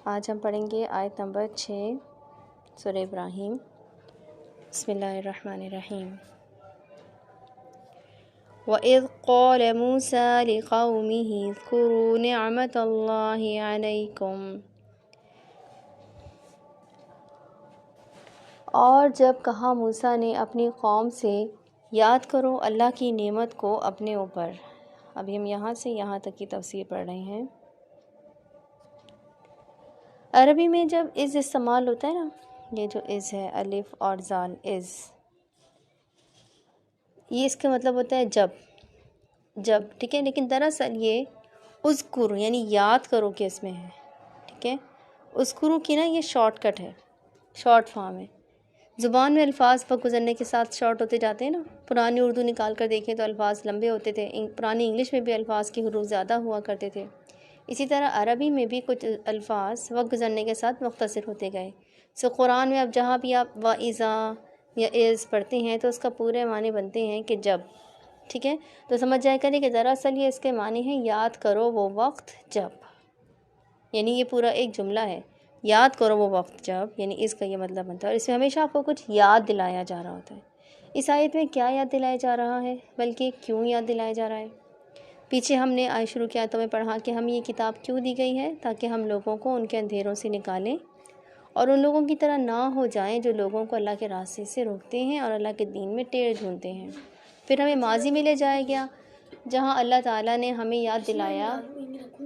آج ہم پڑھیں گے آیت نمبر 6 سورہ ابراہیم۔ بسم اللہ الرحمن الرحیم۔ وَإِذْ قَالَ مُوسَىٰ لِقَوْمِهِ اذْكُرُوا نِعْمَةَ اللَّهِ عَلَيْكُمْ، اور جب کہا موسیٰ نے اپنی قوم سے یاد کرو اللہ کی نعمت کو اپنے اوپر۔ ابھی ہم یہاں سے یہاں تک کی تفسیر پڑھ رہے ہیں۔ عربی میں جب از استعمال ہوتا ہے نا، یہ جو از ہے الف اور زال از، یہ اس کا مطلب ہوتا ہے جب، ٹھیک ہے، لیکن دراصل یہ اذکر یعنی یاد کرو کے اس میں ہے، ٹھیک ہے۔ اذکرو کی نا یہ شارٹ کٹ ہے، شارٹ فارم ہے۔ زبان میں الفاظ وقت گزرنے کے ساتھ شارٹ ہوتے جاتے ہیں نا، پرانی اردو نکال کر دیکھیں تو الفاظ لمبے ہوتے تھے، پرانی انگلش میں بھی الفاظ کی حروف زیادہ ہوا کرتے تھے، اسی طرح عربی میں بھی کچھ الفاظ وقت گزرنے کے ساتھ مختصر ہوتے گئے۔ قرآن میں اب جہاں بھی آپ وَإِذَا یا از پڑھتے ہیں تو اس کا پورے معنی بنتے ہیں کہ جب، ٹھیک ہے۔ تو سمجھ جائے کریں کہ دراصل یہ اس کے معنی ہیں یاد کرو وہ وقت جب، یعنی یہ پورا ایک جملہ ہے، یاد کرو وہ وقت جب، یعنی اس کا یہ مطلب بنتا ہے، اور اس میں ہمیشہ آپ کو کچھ یاد دلایا جا رہا ہوتا ہے۔ اس آیت میں کیا یاد دلایا جا رہا ہے، بلکہ کیوں یاد دلایا جا رہا ہے؟ پیچھے ہم نے آیت شروع کی آیتوں میں پڑھا کہ ہمیں یہ کتاب کیوں دی گئی ہے، تاکہ ہم لوگوں کو ان کے اندھیروں سے نکالیں اور ان لوگوں کی طرح نہ ہو جائیں جو لوگوں کو اللہ کے راستے سے روکتے ہیں اور اللہ کے دین میں ٹیڑھ ڈھونڈتے ہیں۔ پھر ہمیں ماضی میں لے جایا گیا جہاں اللہ تعالیٰ نے ہمیں یاد دلایا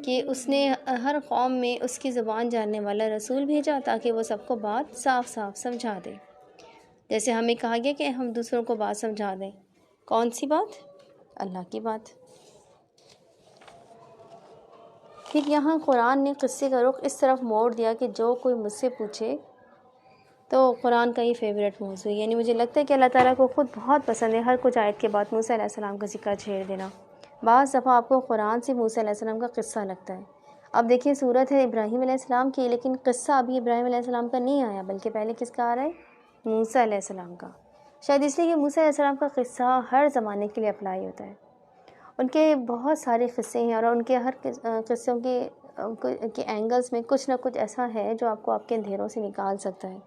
کہ اس نے ہر قوم میں اس کی زبان جاننے والا رسول بھیجا تاکہ وہ سب کو بات صاف صاف سمجھا دے۔ جیسے ہمیں کہا گیا کہ ہم دوسروں کو بات سمجھا دیں، کون سی بات؟ اللہ کی بات۔ پھر یہاں قرآن نے قصے کا رخ اس طرف موڑ دیا کہ جو کوئی مجھ سے پوچھے تو قرآن کا یہ فیوریٹ موضوع ہے، یعنی مجھے لگتا ہے کہ اللہ تعالیٰ کو خود بہت پسند ہے ہر کچھ آیت کے بعد موسیٰ علیہ السلام کا ذکر چھیڑ دینا۔ بعض دفعہ آپ کو قرآن سے موسیٰ علیہ السلام کا قصہ لگتا ہے۔ اب دیکھیں صورت ہے ابراہیم علیہ السلام کی، لیکن قصہ ابھی ابراہیم علیہ السلام کا نہیں آیا، بلکہ پہلے کس کا آ رہا ہے؟ موسیٰ علیہ السلام کا۔ شاید اس لیے کہ موسیٰ علیہ السلام کا قصہ ہر زمانے کے لیے اپلائی ہوتا ہے۔ ان کے بہت سارے قصے ہیں اور ان کے ہر قصوں کے اینگلز میں کچھ نہ کچھ ایسا ہے جو آپ کو آپ کے اندھیروں سے نکال سکتا ہے۔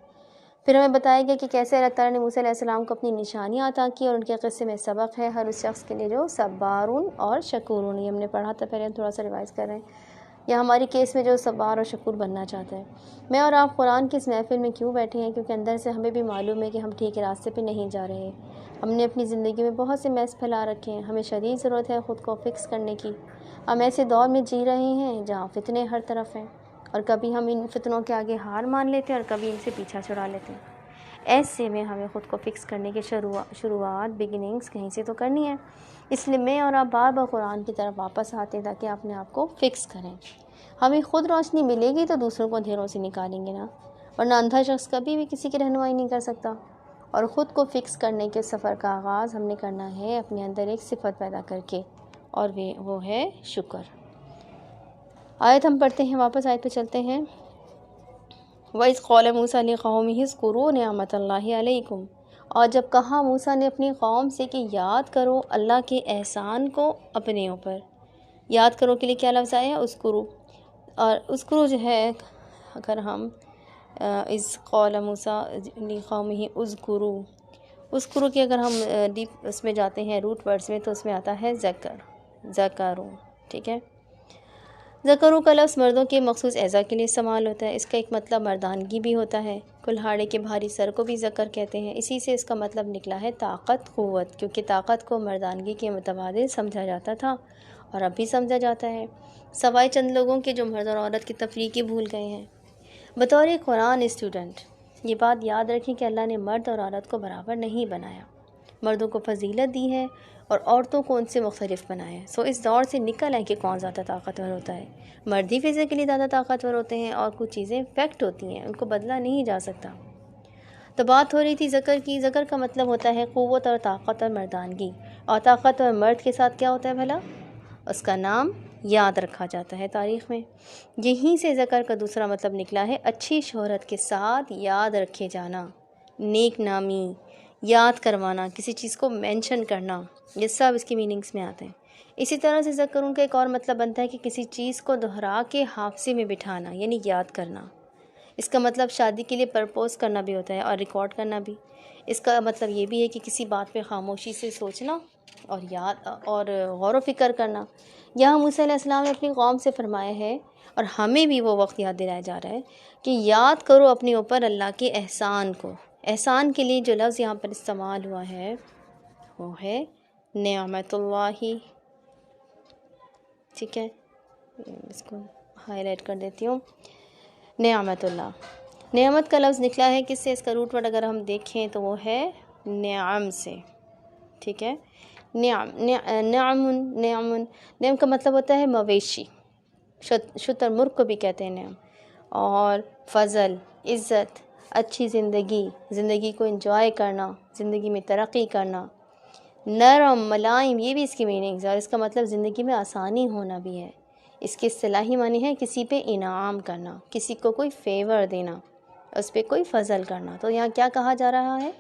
پھر ہمیں بتایا گیا کہ کیسے اللہ تعالیٰ نے موسیٰ علیہ السلام کو اپنی نشانیاں عطا کی اور ان کے قصے میں سبق ہے ہر اس شخص کے لیے جو صبارون اور شکورون، یہ ہم نے پڑھا تھا پہلے، ہم تھوڑا سا ریوائز کر رہے ہیں، یا ہماری کیس میں جو صبار اور شکور بننا چاہتا ہے۔ میں اور آپ قرآن کی اس محفل میں کیوں بیٹھے ہیں؟ کیونکہ اندر سے ہمیں بھی معلوم ہے کہ ہم ٹھیک راستے پہ نہیں جا رہے۔ ہم نے اپنی زندگی میں بہت سے میس پھیلا رکھے ہیں، ہمیں شدید ضرورت ہے خود کو فکس کرنے کی۔ ہم ایسے دور میں جی رہے ہیں جہاں فتنے ہر طرف ہیں، اور کبھی ہم ان فتنوں کے آگے ہار مان لیتے ہیں اور کبھی ان سے پیچھا چھڑا لیتے ہیں۔ ایسے میں ہمیں خود کو فکس کرنے کی شروعات بگننگز کہیں سے تو کرنی ہے، اس لیے میں اور آپ بار بار قرآن کی طرف واپس آتے ہیں تاکہ اپنے آپ کو فکس کریں۔ ہمیں خود روشنی ملے گی تو دوسروں کو اندھیروں سے نکالیں گے نا، ورنہ اندھا شخص کبھی بھی کسی کی رہنمائی نہیں کر سکتا۔ اور خود کو فکس کرنے کے سفر کا آغاز ہم نے کرنا ہے اپنے اندر ایک صفت پیدا کر کے، اور وہ ہے شکر۔ آیت ہم پڑھتے ہیں، واپس آیت پہ چلتے ہیں۔ وَإِذْ قَالَ مُوسَىٰ لِقَوْمِهِ اذْكُرُوا نِعْمَةَ اللَّهِ عَلَيْكُمْ، اور جب کہا موسیٰ نے اپنی قوم سے کہ یاد کرو اللہ کے احسان کو اپنے اوپر۔ یاد کرو کے لیے کیا لفظ آیا ہے؟ اذکرو، اور اذکرو جو ہے اگر ہم اذ قال موسیٰ لقومه اذکروا، اذکرو کی اگر ہم ڈیپ اس میں جاتے ہیں روٹ ورڈز میں تو اس میں آتا ہے ذکرو، ٹھیک ہے۔ ذکرو کا لفظ مردوں کے مخصوص اعضاء کے لیے استعمال ہوتا ہے، اس کا ایک مطلب مردانگی بھی ہوتا ہے۔ کلہاڑے کے بھاری سر کو بھی ذکر کہتے ہیں، اسی سے اس کا مطلب نکلا ہے طاقت، قوت، کیونکہ طاقت کو مردانگی کے متبادل سمجھا جاتا تھا اور اب بھی سمجھا جاتا ہے، سوائے چند لوگوں کے جو مرد اور عورت کی تفریق بھول گئے ہیں۔ بطور قرآن اسٹوڈنٹ یہ بات یاد رکھیں کہ اللہ نے مرد اور عورت کو برابر نہیں بنایا، مردوں کو فضیلت دی ہے اور عورتوں کو ان سے مختلف بنایا ہے۔ اس دور سے نکل ہے کہ کون زیادہ طاقتور ہوتا ہے، مرد ہی فزیکلی زیادہ طاقتور ہوتے ہیں اور کچھ چیزیں فیکٹ ہوتی ہیں، ان کو بدلا نہیں جا سکتا۔ تو بات ہو رہی تھی ذکر کی، ذکر کا مطلب ہوتا ہے قوت اور طاقت اور مردانگی، اور طاقت اور مرد کے ساتھ کیا ہوتا ہے بھلا؟ اس کا نام یاد رکھا جاتا ہے تاریخ میں۔ یہیں سے ذکر کا دوسرا مطلب نکلا ہے اچھی شہرت کے ساتھ یاد رکھے جانا، نیک نامی، یاد کروانا، کسی چیز کو مینشن کرنا، یہ سب اس کی میننگز میں آتے ہیں۔ اسی طرح سے ذکرون کا ایک اور مطلب بنتا ہے کہ کسی چیز کو دہرا کے حافظے میں بٹھانا، یعنی یاد کرنا۔ اس کا مطلب شادی کے لیے پرپوز کرنا بھی ہوتا ہے اور ریکارڈ کرنا بھی۔ اس کا مطلب یہ بھی ہے کہ کسی بات پہ خاموشی سے سوچنا اور غور و فکر کرنا۔ یہاں موسیٰ علیہ السلام نے اپنی قوم سے فرمایا ہے، اور ہمیں بھی وہ وقت یاد دلایا جا رہا ہے کہ یاد کرو اپنے اوپر اللہ کے احسان کو۔ احسان کے لیے جو لفظ یہاں پر استعمال ہوا ہے وہ ہے نعمت اللہ۔ ٹھیک ہے، اس کو ہائی لائٹ کر دیتی ہوں۔ نعمت اللہ، نعمت کا لفظ نکلا ہے کس سے؟ اس کا روٹ ورڈ اگر ہم دیکھیں تو وہ ہے نعم سے۔ ٹھیک ہے، نعم کا مطلب ہوتا ہے مویشی، شتر مرغ کو بھی کہتے ہیں نعم، اور فضل، عزت، اچھی زندگی کو انجوائے کرنا، زندگی میں ترقی کرنا۔ نرم، ملائم، یہ بھی اس کی میننگز ہے، اور اس کا مطلب زندگی میں آسانی ہونا بھی ہے۔ اس کے اصطلاحی معنی ہے کسی پہ انعام کرنا، کسی کو کوئی فیور دینا، اس پہ کوئی فضل کرنا۔ تو یہاں کیا کہا جا رہا ہے؟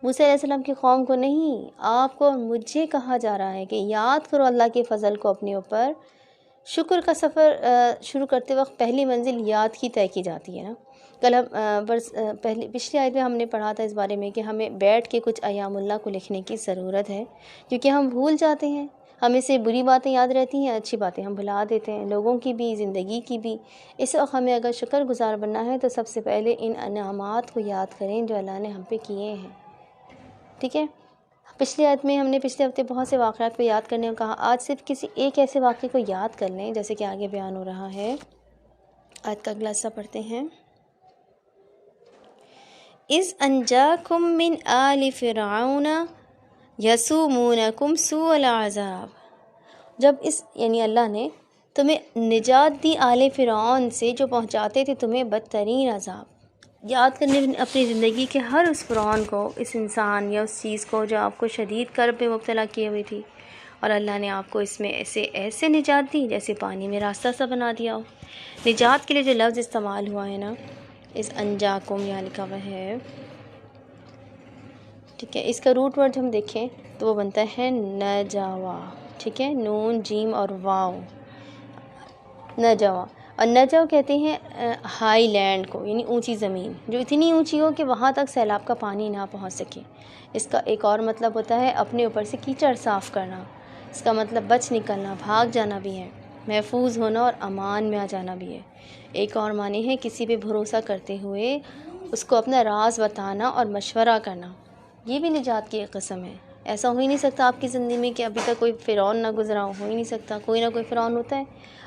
موسیٰ علیہ السلام کی قوم کو نہیں، آپ کو اور مجھے کہا جا رہا ہے کہ یاد کرو اللہ کے فضل کو اپنے اوپر۔ شکر کا سفر شروع کرتے وقت پہلی منزل یاد کی طے کی جاتی ہے نا۔ کل ہم پچھلی آیت میں ہم نے پڑھا تھا اس بارے میں کہ ہمیں بیٹھ کے کچھ ایام اللہ کو لکھنے کی ضرورت ہے، کیونکہ ہم بھول جاتے ہیں۔ ہمیں سے بری باتیں یاد رہتی ہیں، اچھی باتیں ہم بھلا دیتے ہیں، لوگوں کی بھی، زندگی کی بھی۔ اس وقت ہمیں اگر شکر گزار بننا ہے تو سب سے پہلے ان انعامات کو یاد کریں جو اللہ نے ہم پہ کیے ہیں۔ ٹھیک ہے، پچھلی آیت میں ہم نے پچھلے ہفتے بہت سے واقعات کو یاد کرنے کو کہا، آج صرف کسی ایک ایسے واقعے کو یاد کر لیں جیسے کہ آگے بیان ہو رہا ہے۔ آیت کا اگلا حصہ پڑھتے ہیں۔ اذ انجاکم من آل فرعون یسومونکم سوء العذاب، جب یعنی اللہ نے تمہیں نجات دی آل فرعون سے جو پہنچاتے تھے تمہیں بدترین عذاب۔ یاد کرنے اپنی زندگی کے ہر اس فرعون کو، اس انسان یا اس چیز کو جو آپ کو شدید کرب میں مبتلا کیے ہوئی تھی، اور اللہ نے آپ کو اس میں ایسے نجات دی جیسے پانی میں راستہ سا بنا دیا ہو۔ نجات کے لیے جو لفظ استعمال ہوا ہے نا، اس انجاکم یہاں لکھا ہوا ہے۔ ٹھیک ہے، اس کا روٹ ورڈ ہم دیکھیں تو وہ بنتا ہے نجوا۔ ٹھیک ہے، نون جیم اور واو، نجوا۔ اور نجو کہتے ہیں ہائی لینڈ کو، یعنی اونچی زمین جو اتنی اونچی ہو کہ وہاں تک سیلاب کا پانی نہ پہنچ سکے۔ اس کا ایک اور مطلب ہوتا ہے اپنے اوپر سے کیچڑ صاف کرنا۔ اس کا مطلب بچ نکلنا، بھاگ جانا بھی ہے، محفوظ ہونا اور امان میں آ جانا بھی ہے۔ ایک اور معنی ہے کسی پہ بھروسہ کرتے ہوئے اس کو اپنا راز بتانا اور مشورہ کرنا، یہ بھی نجات کی ایک قسم ہے۔ ایسا ہو ہی نہیں سکتا آپ کی زندگی میں کہ ابھی تک کوئی فرعون نہ گزرا ہو ہی نہیں سکتا۔ کوئی نہ کوئی فرعون ہوتا ہے،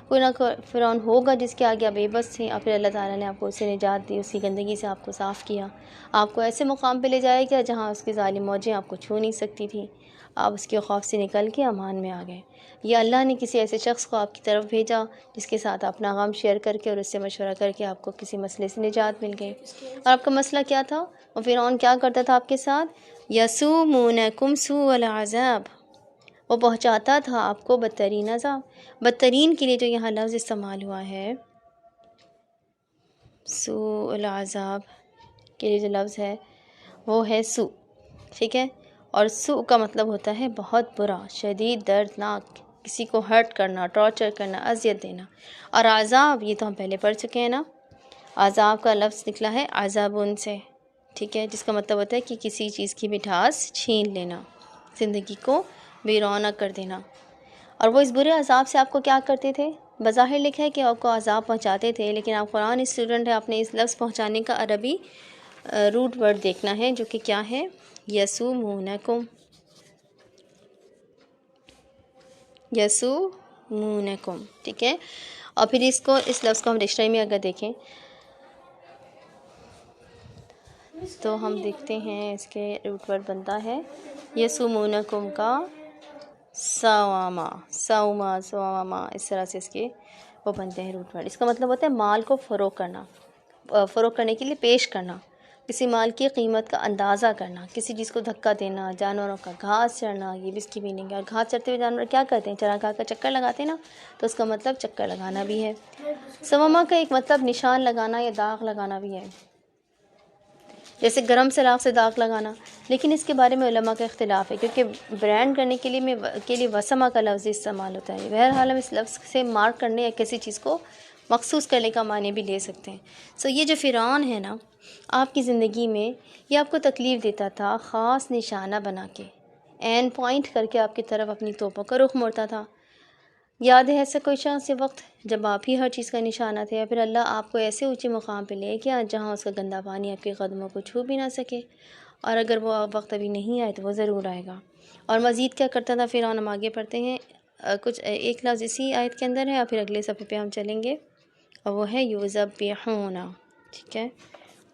کوئی نہ کوئی فرعون ہوگا جس کے آگے آپ بے بس تھے، اور پھر اللہ تعالیٰ نے آپ کو اس سے نجات دی، اس کی گندگی سے آپ کو صاف کیا، آپ کو ایسے مقام پہ لے جایا گیا جہاں اس کی ظالم موجیں آپ کو چھو نہیں سکتی تھیں، آپ اس کے خوف سے نکل کے امان میں آ گئے۔ یا اللہ نے کسی ایسے شخص کو آپ کی طرف بھیجا جس کے ساتھ اپنا غم شیئر کر کے اور اس سے مشورہ کر کے آپ کو کسی مسئلے سے نجات مل گئی۔ اور آپ کا مسئلہ کیا تھا؟ اور فرعون کیا کرتا تھا آپ کے ساتھ؟ یسومونکم سوء العذاب، وہ پہنچاتا تھا آپ کو بدترین عذاب۔ بدترین کے لیے جو یہاں لفظ استعمال ہوا ہے، سوء العذاب کے لیے جو لفظ ہے وہ ہے سوء۔ ٹھیک ہے، اور سوء کا مطلب ہوتا ہے بہت برا، شدید، دردناک، کسی کو ہرٹ کرنا، ٹارچر کرنا، اذیت دینا۔ اور عذاب یہ تو ہم پہلے پڑھ چکے ہیں نا، عذاب کا لفظ نکلا ہے عذابن سے۔ ٹھیک ہے، جس کا مطلب ہوتا ہے کہ کسی چیز کی مٹھاس چھین لینا، زندگی کو بے رونق کر دینا۔ اور وہ اس برے عذاب سے آپ کو کیا کرتے تھے؟ بظاہر لکھا ہے کہ آپ کو عذاب پہنچاتے تھے، لیکن آپ قرآن اسٹوڈنٹ ہیں، آپ نے اس لفظ پہنچانے کا عربی روٹ ورڈ دیکھنا ہے جو کہ کیا ہے؟ یسومونکم، یسومونکم۔ ٹھیک ہے، اور پھر اس لفظ کو ہم ڈکشنری میں اگر دیکھیں تو ہم دیکھتے ہیں اس کے روٹ ورڈ بنتا ہے یسومونکم کا سواما، اس طرح سے اس کے وہ بنتے ہیں روٹ ورڈ۔ اس کا مطلب ہوتا ہے مال کو فروغ کرنا، فروغ کرنے کے لیے پیش کرنا، کسی مال کی قیمت کا اندازہ کرنا، کسی چیز کو دھکا دینا، جانوروں کا گھاس چرنا، یہ بھی اس کی میننگ ہے۔ اور گھاس چرتے ہوئے جانور کیا کرتے ہیں؟ چراگاہ کا چکر لگاتے ہیں نا، تو اس کا مطلب چکر لگانا بھی ہے۔ سواما کا ایک مطلب نشان لگانا یا داغ لگانا بھی ہے۔ جیسے گرم سلاخ سے داغ لگانا، لیکن اس کے بارے میں علماء کا اختلاف ہے، کیونکہ برانڈ کرنے کے لیے وسمہ کا لفظ استعمال ہوتا ہے۔ بہرحال ہم اس لفظ سے مارک کرنے یا کسی چیز کو مخصوص کرنے کا معنی بھی لے سکتے ہیں۔ یہ جو فرعون ہے نا، آپ کی زندگی میں یہ آپ کو تکلیف دیتا تھا، خاص نشانہ بنا کے، این پوائنٹ کر کے آپ کی طرف اپنی توپوں کا رخ موڑتا تھا۔ یاد ہے ایسا کوئی شخص وقت جب آپ ہی ہر چیز کا نشانہ تھے، یا پھر اللہ آپ کو ایسے اونچے مقام پہ لے گیا جہاں اس کا گندا پانی آپ کے قدموں کو چھو بھی نہ سکے، اور اگر وہ وقت ابھی نہیں آئے تو وہ ضرور آئے گا۔ اور مزید کیا کرتا تھا فرعون، ہم آگے پڑھتے ہیں، کچھ ایک لفظ اسی آیت کے اندر ہے، اور پھر اگلے صفحے پہ ہم چلیں گے، اور وہ ہے یذبحون۔ ٹھیک ہے،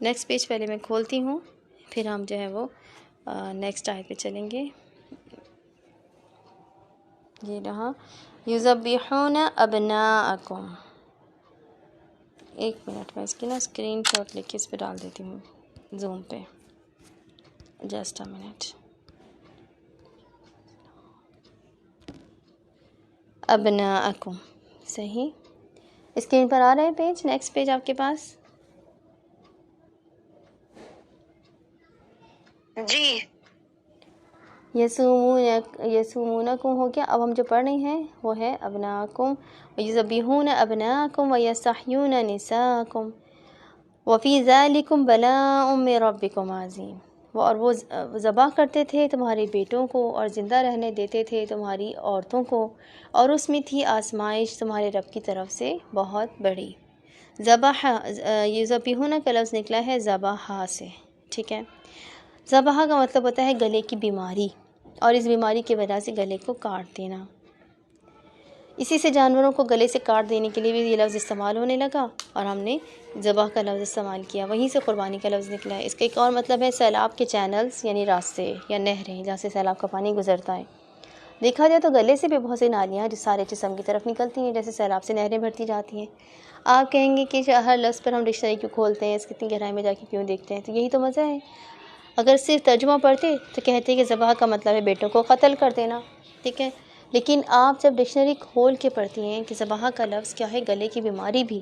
نیکسٹ پیج پہلے میں کھولتی ہوں، پھر ہم جو ہے وہ نیکسٹ آیت پہ چلیں گے۔ یہ رہا، یذبحون ابناءکم۔ ایک منٹ میں اس کی نا اسکرین شاٹ لے کے اس پہ ڈال دیتی ہوں زوم پہ، جسٹ اے منٹ۔ ابناءکم، صحیح، اسکرین پر آ رہا ہے پیج، نیکسٹ پیج آپ کے پاس؟ جی۔ یسومونکم ہو گیا۔ اب ہم جو پڑھ رہے ہیں وہ ہے ابناءکم ویذبحون ابناءکم ویستحیون نساءکم وفی ذلکم بلاء من ربکم عظیم۔ اور وہ ذبح کرتے تھے تمہارے بیٹوں کو اور زندہ رہنے دیتے تھے تمہاری عورتوں کو، اور اس میں تھی آزمائش تمہارے رب کی طرف سے بہت بڑی۔ ذبح، یذبحون کا لفظ نکلا ہے ذبح سے، ٹھیک ہے۔ ذبح کا مطلب ہوتا ہے گلے کی بیماری، اور اس بیماری کی وجہ سے گلے کو کاٹ دینا۔ اسی سے جانوروں کو گلے سے کاٹ دینے کے لیے بھی یہ لفظ استعمال ہونے لگا، اور ہم نے ذبح کا لفظ استعمال کیا، وہیں سے قربانی کا لفظ نکلا ہے۔ اس کا ایک اور مطلب ہے سیلاب کے چینلز، یعنی راستے یا نہریں جہاں سے سیلاب کا پانی گزرتا ہے۔ دیکھا جائے تو گلے سے بھی بہت سی نالیاں جو سارے جسم کی طرف نکلتی ہیں، جیسے سیلاب سے نہریں بھرتی جاتی ہیں۔ آپ کہیں گے کہ ہر لفظ پر ہم ڈکشنری کیوں کھولتے ہیں، اس کتنی گہرائی میں جا کے کیوں دیکھتے ہیں؟ تو یہی تو مزہ ہے۔ اگر صرف ترجمہ پڑھتے تو کہتے کہ ذبح کا مطلب ہے بیٹوں کو قتل کر دینا، ٹھیک ہے، لیکن آپ جب ڈکشنری کھول کے پڑھتی ہیں کہ ذبح کا لفظ کیا ہے، گلے کی بیماری بھی،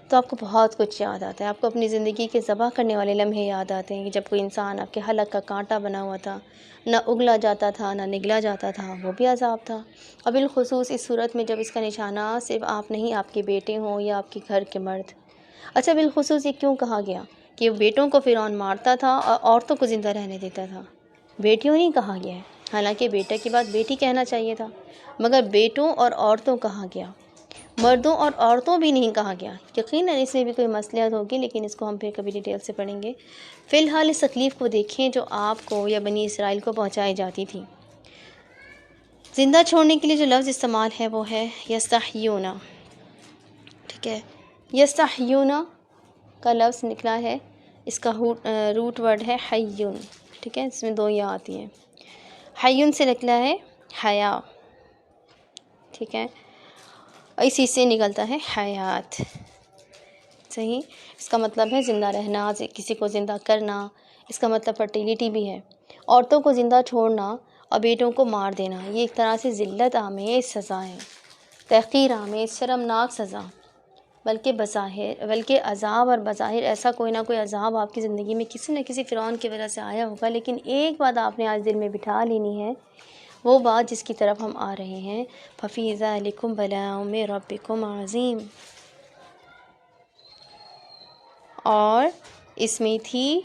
تو آپ کو بہت کچھ یاد آتا ہے۔ آپ کو اپنی زندگی کے ذبح کرنے والے لمحے یاد آتے ہیں کہ جب کوئی انسان آپ کے حلق کا کانٹا بنا ہوا تھا، نہ اگلا جاتا تھا نہ نگلا جاتا تھا، وہ بھی عذاب تھا۔ اور بالخصوص اس صورت میں جب اس کا نشانہ صرف آپ نہیں، آپ کے بیٹے ہوں یا آپ کے گھر کے مرد۔ اچھا، بالخصوص یہ کیوں کہا گیا کہ بیٹوں کو فرعون مارتا تھا اور عورتوں کو زندہ رہنے دیتا تھا؟ بیٹیوں نہیں کہا گیا ہے، حالانکہ بیٹا کی بات بیٹی کہنا چاہیے تھا، مگر بیٹوں اور عورتوں کہا گیا، مردوں اور عورتوں بھی نہیں کہا گیا۔ یقیناً اس میں بھی کوئی مصلحت ہوگی، لیکن اس کو ہم پھر کبھی ڈیٹیل سے پڑھیں گے۔ فی الحال اس تکلیف کو دیکھیں جو آپ کو یا بنی اسرائیل کو پہنچائی جاتی تھی۔ زندہ چھوڑنے کے لیے جو لفظ استعمال ہے وہ ہے یستحیون، ٹھیک ہے۔ یستحیون کا لفظ نکلا ہے، اس کا روٹ ورڈ ہے حیون، ٹھیک ہے، اس میں دو یا آتی ہیں۔ حیون سے نکلا ہے حیا، ٹھیک ہے، اسی سے نکلتا ہے حیات، صحیح۔ اس کا مطلب ہے زندہ رہنا، کسی کو زندہ کرنا، اس کا مطلب فرٹیلیٹی بھی ہے۔ عورتوں کو زندہ چھوڑنا اور بیٹوں کو مار دینا، یہ ایک طرح سے ذلت آمیز سزا ہے، تحقیر آمیز شرمناک سزا، بلکہ عذاب اور بظاہر ایسا کوئی نہ کوئی عذاب آپ کی زندگی میں کسی نہ کسی فرعون کی وجہ سے آیا ہوگا، لیکن ایک بات آپ نے آج دل میں بٹھا لینی ہے، وہ بات جس کی طرف ہم آ رہے ہیں، فَفِي ذَلِكُمْ بَلَاءٌ مِّن رَبِّكُمْ عَظِيمٌ، اور اس میں تھی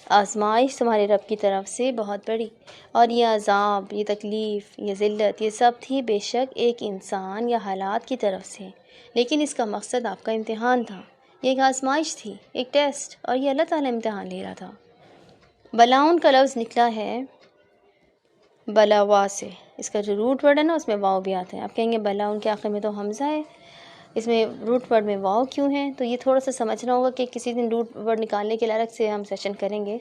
آزمائش تمہارے رب کی طرف سے بہت بڑی، اور یہ عذاب، یہ تکلیف، یہ ذلت، یہ سب تھی بے شک ایک انسان یا حالات کی طرف سے، لیکن اس کا مقصد آپ کا امتحان تھا، یہ ایک آزمائش تھی، ایک ٹیسٹ، اور یہ اللہ تعالیٰ امتحان لے رہا تھا۔ بلاؤن کا لفظ نکلا ہے بلاوا سے، اس کا جو روٹ ورڈ ہے نا اس میں واو بھی آتا ہے۔ آپ کہیں گے بلاؤن کے آخر میں تو حمزہ ہے، اس میں روٹ ورڈ میں واو کیوں ہے؟ تو یہ تھوڑا سا سمجھنا ہوگا کہ کسی دن روٹ ورڈ نکالنے کے لیے الگ سے ہم سیشن کریں گے،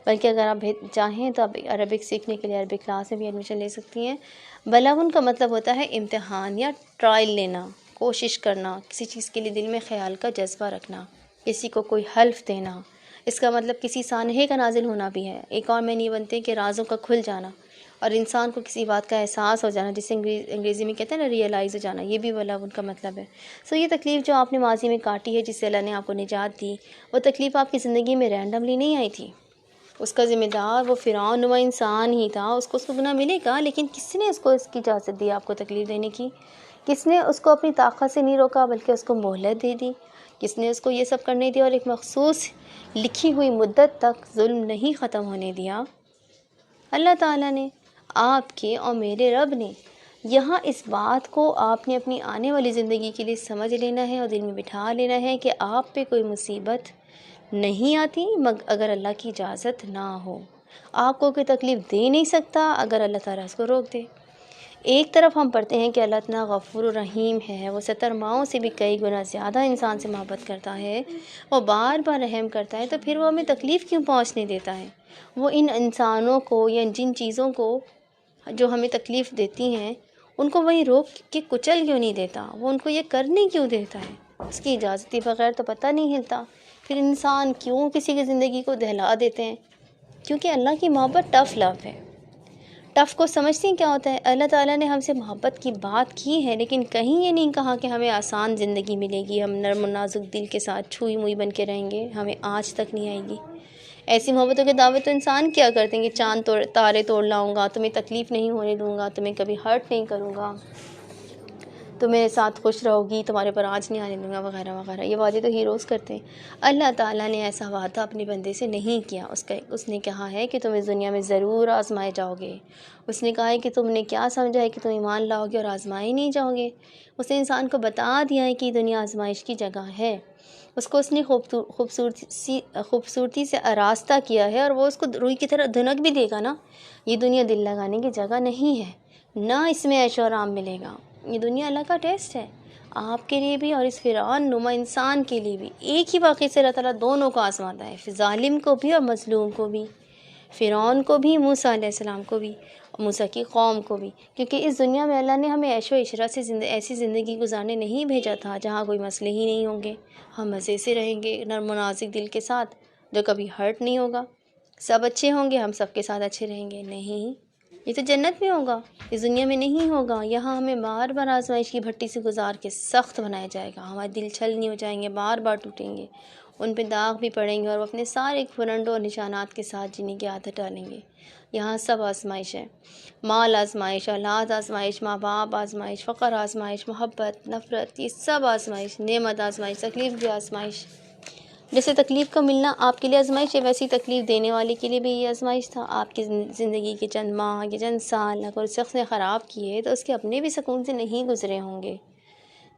بلکہ اگر آپ چاہیں تو آپ عربک سیکھنے کے لیے عربک کلاس میں بھی ایڈمیشن لے سکتی ہیں۔ بلاغن کا مطلب ہوتا ہے امتحان یا ٹرائل لینا، کوشش کرنا، کسی چیز کے لیے دل میں خیال کا جذبہ رکھنا، کسی کو کوئی حلف دینا، اس کا مطلب کسی سانحے کا نازل ہونا بھی ہے۔ ایک اور معنی بنتے ہیں کہ رازوں کا کھل جانا اور انسان کو کسی بات کا احساس ہو جانا، جسے انگریزی میں کہتے ہیں نا ریئلائز ہو جانا، یہ بھی بلاغن کا مطلب ہے۔ یہ تکلیف جو آپ نے ماضی میں کاٹی ہے، جس سے اللہ نے آپ کو نجات دی، وہ تکلیف آپ کی زندگی میں رینڈملی نہیں آئی تھی، اس کا ذمہ دار وہ فرعون نما انسان ہی تھا، اس کو گناہ ملے گا، لیکن کس نے اس کو اس کی اجازت دی آپ کو تکلیف دینے کی؟ کس نے اس کو اپنی طاقت سے نہیں روکا بلکہ اس کو مہلت دے دی؟ کس نے اس کو یہ سب کرنے دیا اور ایک مخصوص لکھی ہوئی مدت تک ظلم نہیں ختم ہونے دیا؟ اللہ تعالیٰ نے، آپ کے اور میرے رب نے۔ یہاں اس بات کو آپ نے اپنی آنے والی زندگی کے لیے سمجھ لینا ہے اور دل میں بٹھا لینا ہے کہ آپ پہ کوئی مصیبت نہیں آتی مگر اگر اللہ کی اجازت نہ ہو۔ آپ کو کوئی تکلیف دے نہیں سکتا اگر اللہ تعالیٰ اس کو روک دے۔ ایک طرف ہم پڑھتے ہیں کہ اللہ اتنا غفور الرحیم ہے، وہ 70 ماؤں سے بھی کئی گنا زیادہ انسان سے محبت کرتا ہے، وہ بار بار رحم کرتا ہے، تو پھر وہ ہمیں تکلیف کیوں پہنچنے دیتا ہے؟ وہ ان انسانوں کو یا جن چیزوں کو جو ہمیں تکلیف دیتی ہیں ان کو وہیں روک کے کچل کیوں نہیں دیتا؟ وہ ان کو یہ کرنے کیوں دیتا ہے؟ اس کی اجازت کے بغیر تو پتہ نہیں ہلتا۔ پھر انسان کیوں کسی کی زندگی کو دہلا دیتے ہیں؟ کیونکہ اللہ کی محبت ٹف لو ہے۔ ٹف کو سمجھتے ہیں کیا ہوتا ہے؟ اللہ تعالیٰ نے ہم سے محبت کی بات کی ہے لیکن کہیں یہ نہیں کہا کہ ہمیں آسان زندگی ملے گی، ہم نرم و نازک دل کے ساتھ چھوئی موئی بن کے رہیں گے، ہمیں آج تک نہیں آئے گی۔ ایسی محبتوں کے دعوے تو انسان کیا کرتے ہیں کہ چاند تارے توڑ لاؤں گا، تمہیں تکلیف نہیں ہونے دوں گا، تمہیں کبھی ہرٹ نہیں کروں گا، تم میرے ساتھ خوش رہو گی، تمہارے پر آنچ نہیں آنے دوں گا، وغیرہ وغیرہ۔ یہ وعدے تو ہیروز کرتے ہیں۔ اللہ تعالیٰ نے ایسا وعدہ اپنے بندے سے نہیں کیا۔ اس نے کہا ہے کہ تم اس دنیا میں ضرور آزمائے جاؤ گے۔ اس نے کہا ہے کہ تم نے کیا سمجھا ہے کہ تم ایمان لاؤ گے اور آزمائے نہیں جاؤ گے۔ اس نے انسان کو بتا دیا ہے کہ دنیا آزمائش کی جگہ ہے۔ اس نے خوبصورتی سے آراستہ کیا ہے اور وہ اس کو روئی کی طرح دھنک بھی دے گا نا۔ یہ دنیا دل لگانے کی جگہ نہیں ہے، نہ اس میں عیش و آرام ملے گا۔ یہ دنیا اللہ کا ٹیسٹ ہے، آپ کے لیے بھی اور اس فرعون نما انسان کے لیے بھی۔ ایک ہی واقعے سے اللہ تعالیٰ دونوں کو آزماتا ہے، ظالم کو بھی اور مظلوم کو بھی، فرعون کو بھی، موسیٰ علیہ السلام کو بھی، اور موسیٰ کی قوم کو بھی۔ کیونکہ اس دنیا میں اللہ نے ہمیں عیش و عشرت سے ایسی زندگی گزارنے نہیں بھیجا تھا جہاں کوئی مسئلے ہی نہیں ہوں گے، ہم مزے سے رہیں گے نرم و نازک دل کے ساتھ، جو کبھی ہرٹ نہیں ہوگا، سب اچھے ہوں گے، ہم سب کے ساتھ اچھے رہیں گے۔ نہیں، یہ تو جنت میں ہوگا، اس دنیا میں نہیں ہوگا۔ یہاں ہمیں بار بار آزمائش کی بھٹی سے گزار کے سخت بنایا جائے گا، ہمارے دل چھلنی ہو جائیں گے، بار بار ٹوٹیں گے، ان پہ داغ بھی پڑیں گے اور وہ اپنے سارے پھرنڈوں اور نشانات کے ساتھ جینے کی عادت ڈالیں گے۔ یہاں سب آزمائش ہے، مال آزمائش، اولاد آزمائش، ماں باپ آزمائش، فقر آزمائش، محبت، نفرت، یہ سب آزمائش، نعمت آزمائش، تکلیف بھی آزمائش۔ جیسے تکلیف کا ملنا آپ کے لیے آزمائش ہے، ویسی تکلیف دینے والے کے لیے بھی یہ آزمائش تھا۔ آپ کی زندگی کے چند ماہ یا چند سال اگر اس شخص نے خراب کیے تو اس کے اپنے بھی سکون سے نہیں گزرے ہوں گے۔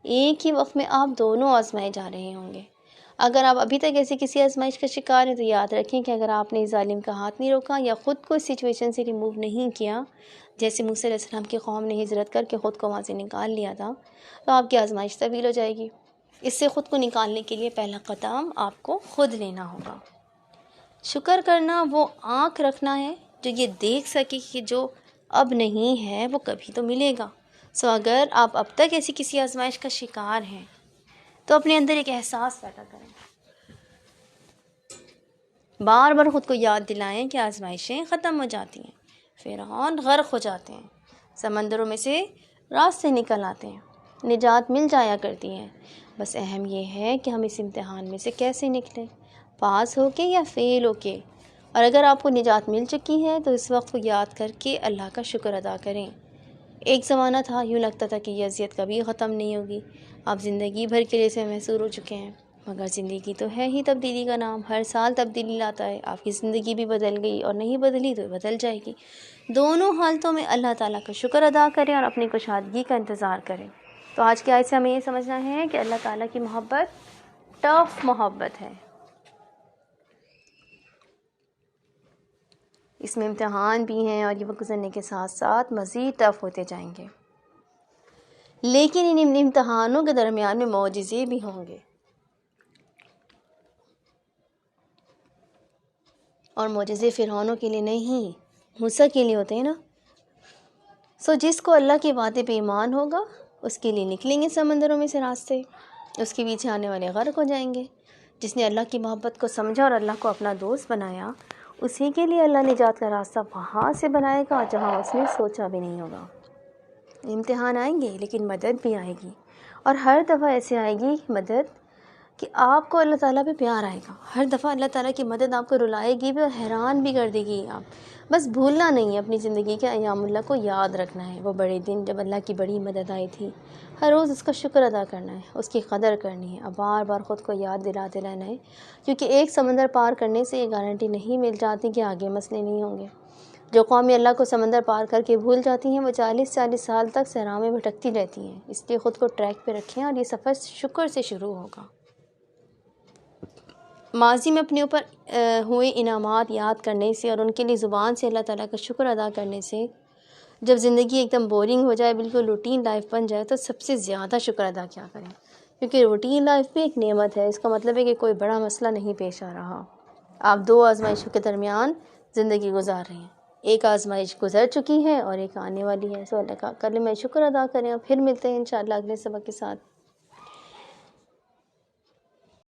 ایک ہی وقت میں آپ دونوں آزمائے جا رہے ہوں گے۔ اگر آپ ابھی تک ایسی کسی آزمائش کا شکار ہیں تو یاد رکھیں کہ اگر آپ نے اس ظالم کا ہاتھ نہیں روکا یا خود کو اس سچویشن سے ریموو نہیں کیا، جیسے موسیٰ علیہ السلام کی قوم نے ہجرت کر کے خود کو وہاں سے نکال لیا تھا، تو آپ کی آزمائش طویل ہو جائے گی۔ اس سے خود کو نکالنے کے لیے پہلا قدم آپ کو خود لینا ہوگا۔ شکر کرنا وہ آنکھ رکھنا ہے جو یہ دیکھ سکے کہ جو اب نہیں ہے وہ کبھی تو ملے گا۔ اگر آپ اب تک ایسی کسی آزمائش کا شکار ہیں تو اپنے اندر ایک احساس پیدا کریں، بار بار خود کو یاد دلائیں کہ آزمائشیں ختم ہو جاتی ہیں، فرعون غرق ہو جاتے ہیں، سمندروں میں سے راستے نکل آتے ہیں، نجات مل جایا کرتی ہے۔ بس اہم یہ ہے کہ ہم اس امتحان میں سے کیسے نکلیں، پاس ہو کے یا فیل ہو کے۔ اور اگر آپ کو نجات مل چکی ہے تو اس وقت کو یاد کر کے اللہ کا شکر ادا کریں۔ ایک زمانہ تھا یوں لگتا تھا کہ یہ اذیت کبھی ختم نہیں ہوگی، آپ زندگی بھر کے لیے اسے محصور ہو چکے ہیں، مگر زندگی تو ہے ہی تبدیلی کا نام، ہر سال تبدیلی لاتا ہے۔ آپ کی زندگی بھی بدل گئی اور نہیں بدلی تو بدل جائے گی۔ دونوں حالتوں میں اللہ تعالیٰ کا شکر ادا کریں اور اپنی کشادگی کا انتظار کریں۔ تو آج کی آیت سے ہمیں یہ سمجھنا ہے کہ اللہ تعالیٰ کی محبت ٹف محبت ہے، اس میں امتحان بھی ہیں اور یہ وقت گزرنے کے ساتھ ساتھ مزید ٹف ہوتے جائیں گے، لیکن ان امتحانوں کے درمیان میں معجزے بھی ہوں گے، اور معجزے فرعونوں کے لیے نہیں، موسیٰ کے لیے ہوتے ہیں نا۔ جس کو اللہ کے وعدے پہ ایمان ہوگا اس کے لیے نکلیں گے سمندروں میں سے راستے، اس کے پیچھے آنے والے غرق ہو جائیں گے۔ جس نے اللہ کی محبت کو سمجھا اور اللہ کو اپنا دوست بنایا، اسی کے لیے اللہ نجات کا راستہ وہاں سے بنائے گا جہاں اس نے سوچا بھی نہیں ہوگا۔ امتحان آئیں گے لیکن مدد بھی آئے گی، اور ہر دفعہ ایسے آئے گی مدد کہ آپ کو اللہ تعالیٰ پہ پیار آئے گا. ہر دفعہ اللہ تعالیٰ کی مدد آپ کو رلائے گی بھی اور حیران بھی کر دے گی. آپ بس بھولنا نہیں ہے اپنی زندگی کے ایام اللہ کو یاد رکھنا ہے، وہ بڑے دن جب اللہ کی بڑی مدد آئی تھی. ہر روز اس کا شکر ادا کرنا ہے، اس کی قدر کرنی ہے، اور بار بار خود کو یاد دلاتے رہنا ہے، کیونکہ ایک سمندر پار کرنے سے یہ گارنٹی نہیں مل جاتی کہ آگے مسئلے نہیں ہوں گے. جو قومی اللہ کو سمندر پار کر کے بھول جاتی ہیں وہ 40 سال تک صحرا میں بھٹکتی رہتی ہیں. اس لیے خود کو ٹریک پہ رکھیں اور یہ سفر شکر سے شروع ہوگا. ماضی میں اپنے اوپر ہوئے انعامات یاد کرنے سے اور ان کے لیے زبان سے اللہ تعالیٰ کا شکر ادا کرنے سے جب زندگی ایک دم بورنگ ہو جائے، بالکل روٹین لائف بن جائے، تو سب سے زیادہ شکر ادا کیا کریں، کیونکہ روٹین لائف بھی ایک نعمت ہے. اس کا مطلب ہے کہ کوئی بڑا مسئلہ نہیں پیش آ رہا. آپ 2 آزمائشوں کے درمیان زندگی گزار رہے ہیں. ایک آزمائش گزر چکی ہے اور ایک آنے والی ہے. سو اللہ کا کلمہ شکر ادا کریں اور پھر ملتے ہیں انشاءاللہ اگلے سبق کے ساتھ.